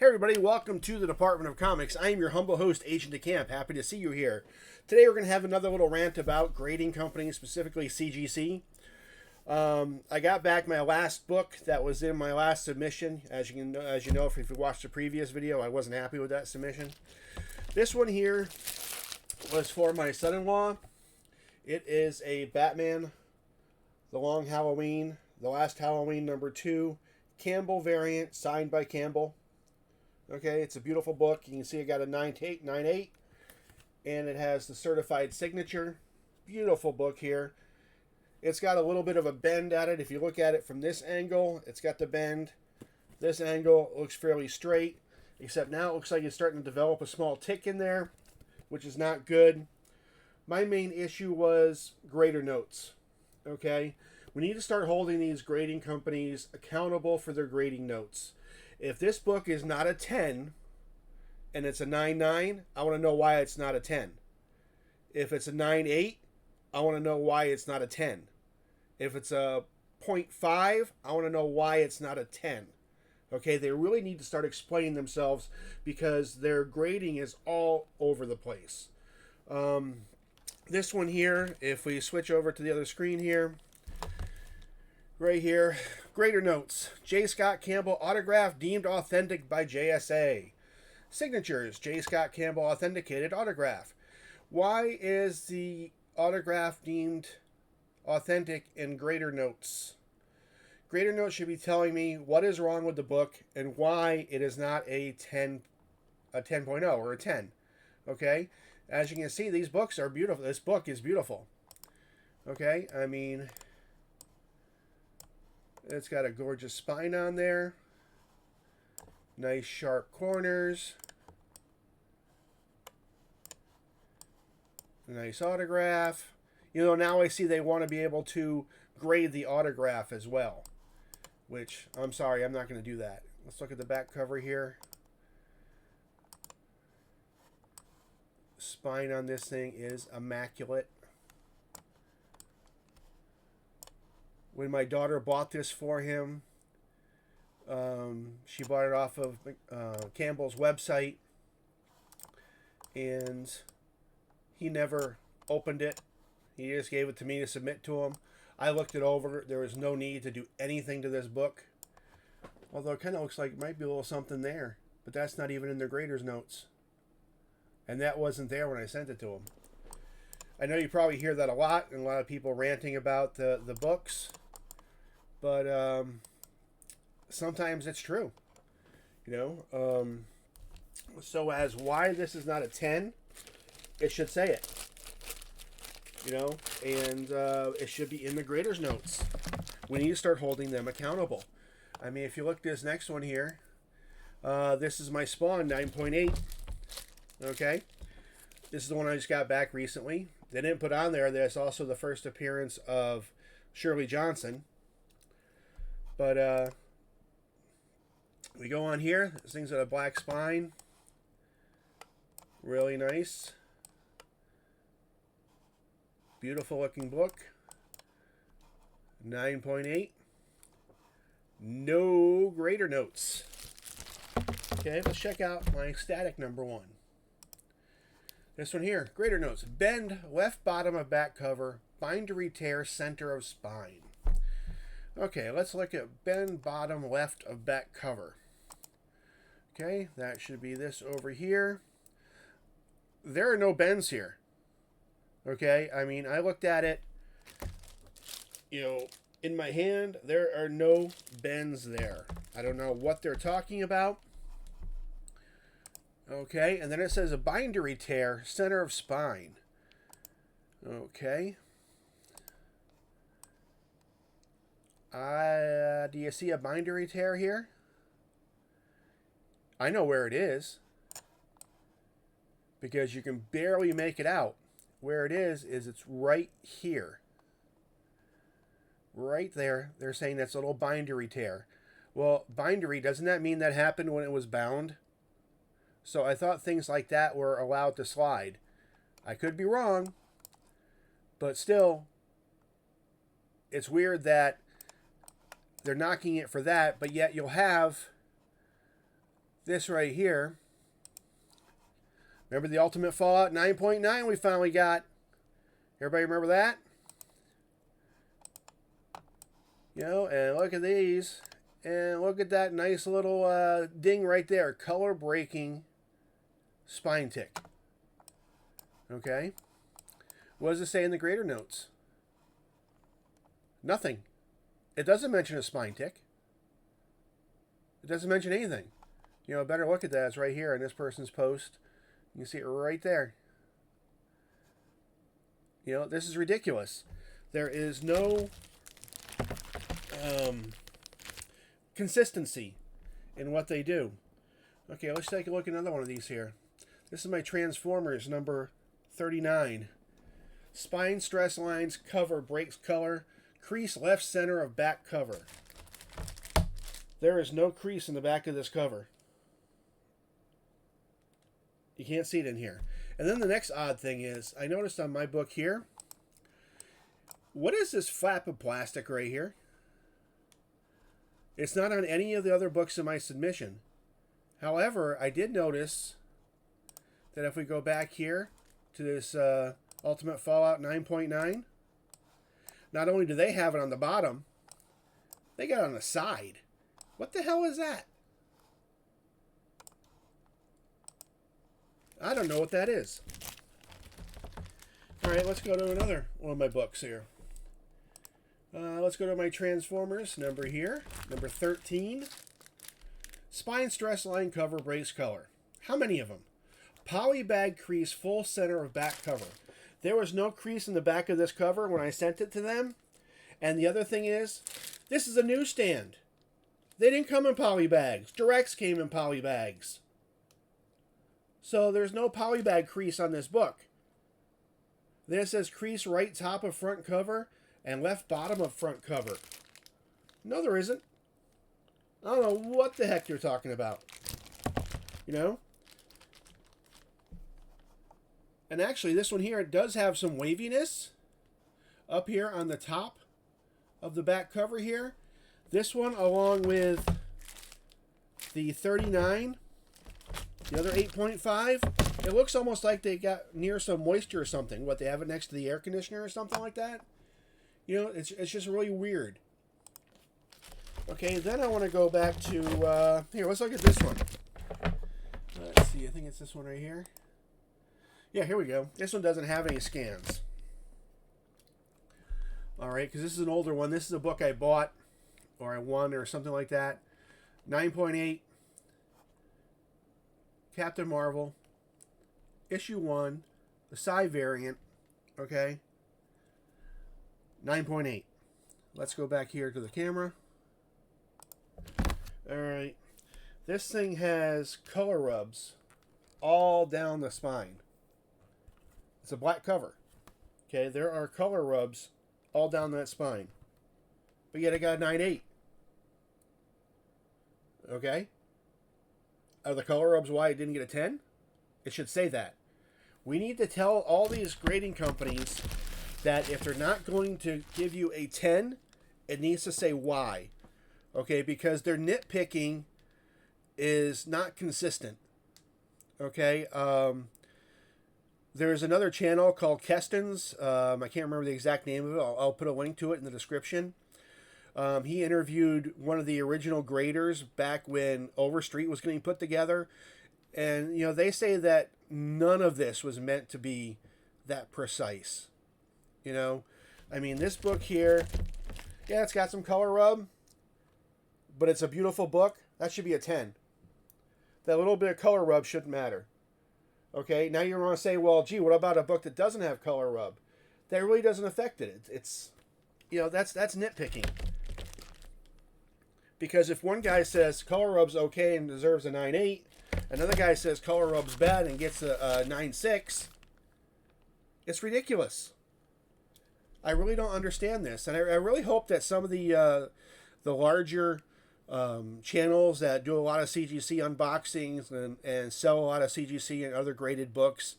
Hey everybody, welcome to the Department of Comics. I am your humble host, Agent DeCamp. Happy to see you here. Today we're going to have another little rant about grading companies, specifically CGC. I got back my last book that was in my last submission. As you know, if you watched the previous video, I wasn't happy with that submission. This one here was for my son-in-law. It is a Batman, The Long Halloween, The Last Halloween #2, Campbell variant, signed by Campbell. Okay, it's a beautiful book. You can see it got a 9.8, and it has the certified signature. Beautiful book here. It's got a little bit of a bend at it. If you look at it from this angle, it's got the bend. This angle looks fairly straight, except now it looks like it's starting to develop a small tick in there, which is not good. My main issue was grader notes. Okay, we need to start holding these grading companies accountable for their grading notes. If this book is not a 10 and it's a 9.9, I want to know why it's not a 10. If it's a 9.8, I want to know why it's not a 10. If it's a 0.5, I want to know why it's not a 10. Okay, they really need to start explaining themselves because their grading is all over the place. This one here, if we switch over to the other screen here, right here, grader notes. J. Scott Campbell autograph deemed authentic by JSA. Signatures. J. Scott Campbell authenticated autograph. Why is the autograph deemed authentic in grader notes? Grader notes should be telling me what is wrong with the book and why it is not a 10.0 or a 10. Okay? As you can see, these books are beautiful. This book is beautiful. Okay? I mean, it's got a gorgeous spine on there. Nice sharp corners. Nice autograph. You know, now I see they want to be able to grade the autograph as well. Which, I'm sorry, I'm not going to do that. Let's look at the back cover here. Spine on this thing is immaculate. When my daughter bought this for him, she bought it off of Campbell's website, and he never opened it. He just gave it to me to submit to him. I looked it over. There was no need to do anything to this book. Although it kind of looks like it might be a little something there, but that's not even in their grader's notes. And that wasn't there when I sent it to him. I know you probably hear that a lot, and a lot of people ranting about the books. But sometimes it's true, you know. So as why this is not a 10, it should say it, you know, and it should be in the grader's notes. We need to start holding them accountable. I mean, if you look at this next one here, this is my Spawn 9.8. Okay, this is the one I just got back recently. They didn't put on there that it's also the first appearance of Shirley Johnson. But we go on here. This thing's got a black spine. Really nice. Beautiful looking book. 9.8. No grader notes. Okay, let's check out my static #1. This one here, grader notes. Bend left bottom of back cover. Bindery tear center of spine. Okay, let's look at bend bottom left of back cover. Okay, that should be this over here. There are no bends here. Okay, I mean, I looked at it, you know, in my hand. There are no bends there. I don't know what they're talking about. Okay, and then it says a bindery tear, center of spine. Okay. Do you see a bindery tear here? I know where it is, because you can barely make it out. Where it is it's right here. Right there. They're saying that's a little bindery tear. Well, bindery, doesn't that mean that happened when it was bound? So I thought things like that were allowed to slide. I could be wrong, but still, it's weird that they're knocking it for that, but yet you'll have this right here. Remember the Ultimate Fallout 9.9 we finally got? Everybody remember that? You know, and look at these. And look at that nice little ding right there. Color breaking spine tick. Okay. What does it say in the grader notes? Nothing. It doesn't mention a spine tick. It doesn't mention anything. You know, a better look at that. It's right here in this person's post. You can see it right there. You know, this is ridiculous. There is no consistency in what they do. Okay, let's take a look at another one of these here. This is my Transformers number 39. Spine stress lines, cover breaks color, crease left center of back cover. There is no crease in the back of this cover. You can't see it in here. And then the next odd thing is, I noticed on my book here, what is this flap of plastic right here? It's not on any of the other books in my submission. However, I did notice that if we go back here to this Ultimate Fallout 9.9, not only do they have it on the bottom, they got it on the side. What the hell is that? I don't know what that is. All right, let's go to another one of my books here. Let's go to my Transformers number here, number 13. Spine stress line cover brace color. How many of them? Polybag crease full center of back cover. There was no crease in the back of this cover when I sent it to them. And the other thing is, this is a newsstand. They didn't come in poly bags. Directs came in poly bags. So there's no polybag crease on this book. Then it says crease right top of front cover and left bottom of front cover. No, there isn't. I don't know what the heck you're talking about. You know? And actually, this one here, it does have some waviness up here on the top of the back cover here. This one, along with the 39, the other 8.5, it looks almost like they got near some moisture or something. What, they have it next to the air conditioner or something like that? You know, it's just really weird. Okay, then I want to go back to, here, let's look at this one. Let's see, I think it's this one right here. Yeah, here we go. This one doesn't have any scans. All right, because this is an older one. This is a book I bought, or I won, or something like that. 9.8. Captain Marvel. Issue 1. The Psy variant. Okay. 9.8. Let's go back here to the camera. All right. This thing has color rubs all down the spine. It's a black cover. Okay, there are color rubs all down that spine. But yet I got a 9.8. Okay? Are the color rubs why it didn't get a 10? It should say that. We need to tell all these grading companies that if they're not going to give you a 10, it needs to say why. Okay, because their nitpicking is not consistent. Okay, there's another channel called Keston's. I can't remember the exact name of it. I'll put a link to it in the description. He interviewed one of the original graders back when Overstreet was getting put together. And, you know, they say that none of this was meant to be that precise. You know, I mean, this book here, yeah, it's got some color rub, but it's a beautiful book. That should be a 10. That little bit of color rub shouldn't matter. Okay, now you want to say, well, gee, what about a book that doesn't have color rub? That really doesn't affect it. It's you know, that's nitpicking. Because if one guy says color rub's okay and deserves a 9.8, another guy says color rub's bad and gets a 9.6, it's ridiculous. I really don't understand this, and I really hope that some of the larger channels that do a lot of CGC unboxings and sell a lot of CGC and other graded books,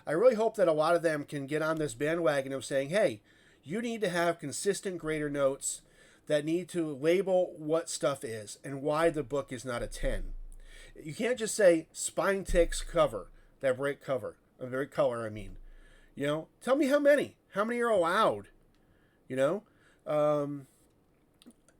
I really hope that a lot of them can get on this bandwagon of saying, hey, you need to have consistent grader notes that need to label what stuff is and why the book is not a 10. You can't just say spine ticks cover, that break cover, break color, I mean. You know, tell me how many. How many are allowed? You know,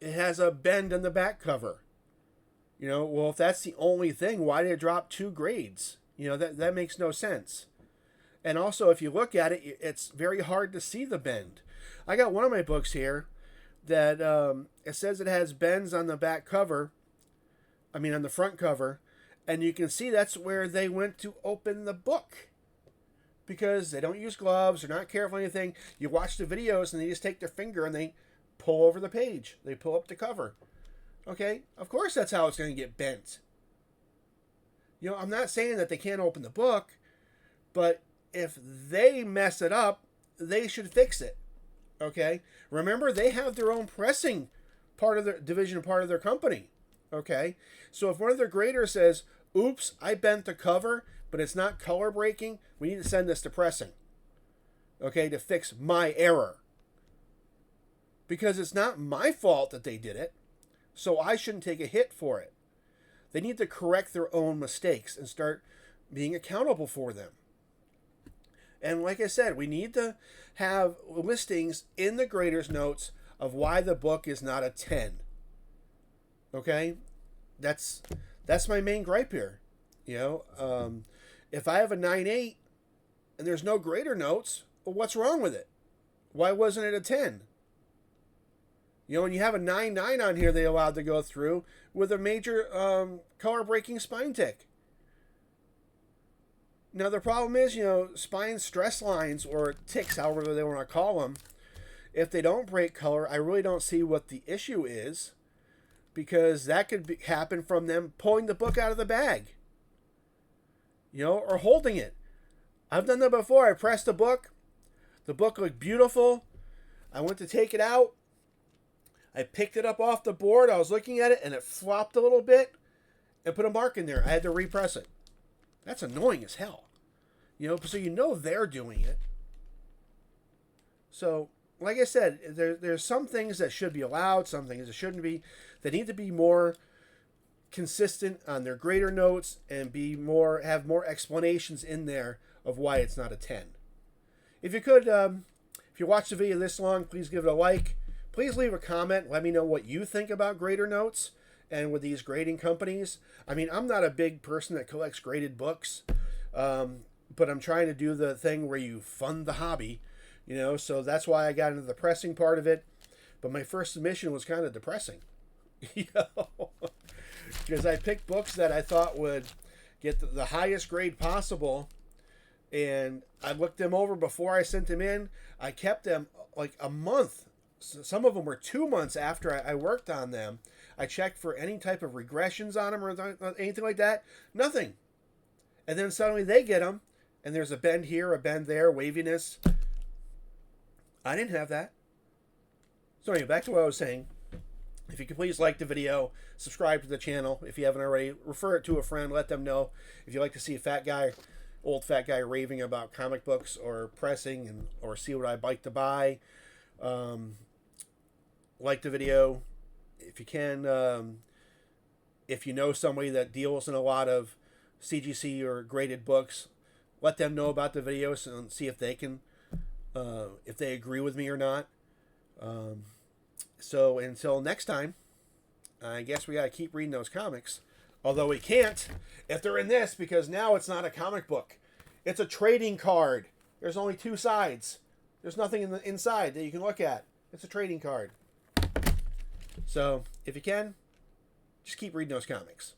it has a bend in the back cover. You know, well, if that's the only thing, why did it drop 2 grades? You know, that makes no sense. And also, if you look at it, it's very hard to see the bend. I got one of my books here that it says it has bends on the back cover. I mean, on the front cover. And you can see that's where they went to open the book. Because they don't use gloves, they're not careful or anything. You watch the videos and they just take their finger and they pull over the page. They pull up the cover. Okay, of course that's how it's going to get bent. You know, I'm not saying that they can't open the book, but if they mess it up, they should fix it. Okay? Remember, they have their own pressing part of their division, part of their company. Okay? So if one of their graders says, oops, I bent the cover, but it's not color breaking, we need to send this to pressing. Okay? To fix my error. Because it's not my fault that they did it, so I shouldn't take a hit for it. They need to correct their own mistakes and start being accountable for them. And like I said, we need to have listings in the grader's notes of why the book is not a 10. Okay? That's my main gripe here. You know, if I have a 9.8 and there's no grader notes, well, what's wrong with it? Why wasn't it a 10? You know, when you have a 9.9 on here, they allowed to go through with a major color breaking spine tick. Now, the problem is, you know, spine stress lines or ticks, however they want to call them, if they don't break color, I really don't see what the issue is, because that could happen from them pulling the book out of the bag, you know, or holding it. I've done that before. I pressed the book looked beautiful. I went to take it out. I picked it up off the board. I was looking at it, and it flopped a little bit and put a mark in there. I had to repress it. That's annoying as hell. You know, so you know they're doing it. So, like I said, there's some things that should be allowed, some things that shouldn't be. They need to be more consistent on their grader notes and have more explanations in there of why it's not a 10. If you could, if you watch the video this long, please give it a like. Please leave a comment. Let me know what you think about grader notes and with these grading companies. I mean, I'm not a big person that collects graded books, but I'm trying to do the thing where you fund the hobby, you know, so that's why I got into the pressing part of it. But my first submission was kind of depressing, you know, because I picked books that I thought would get the highest grade possible, and I looked them over before I sent them in. I kept them like a month. Some of them were 2 months after I worked on them. I checked for any type of regressions on them or anything like that. Nothing. And then suddenly they get them, and there's a bend here, a bend there, waviness. I didn't have that. So anyway, back to what I was saying. If you could please like the video, subscribe to the channel if you haven't already, refer it to a friend, let them know if you like to see a old fat guy raving about comic books or pressing or see what I'd like to buy. Like the video if you can. If you know somebody that deals in a lot of CGC or graded books, let them know about the videos and see if they can, if they agree with me or not. So until next time, I guess we gotta keep reading those comics. Although we can't if they're in this, because now it's not a comic book. It's a trading card. There's only 2 sides. There's nothing in the inside that you can look at. It's a trading card. So, if you can, just keep reading those comics.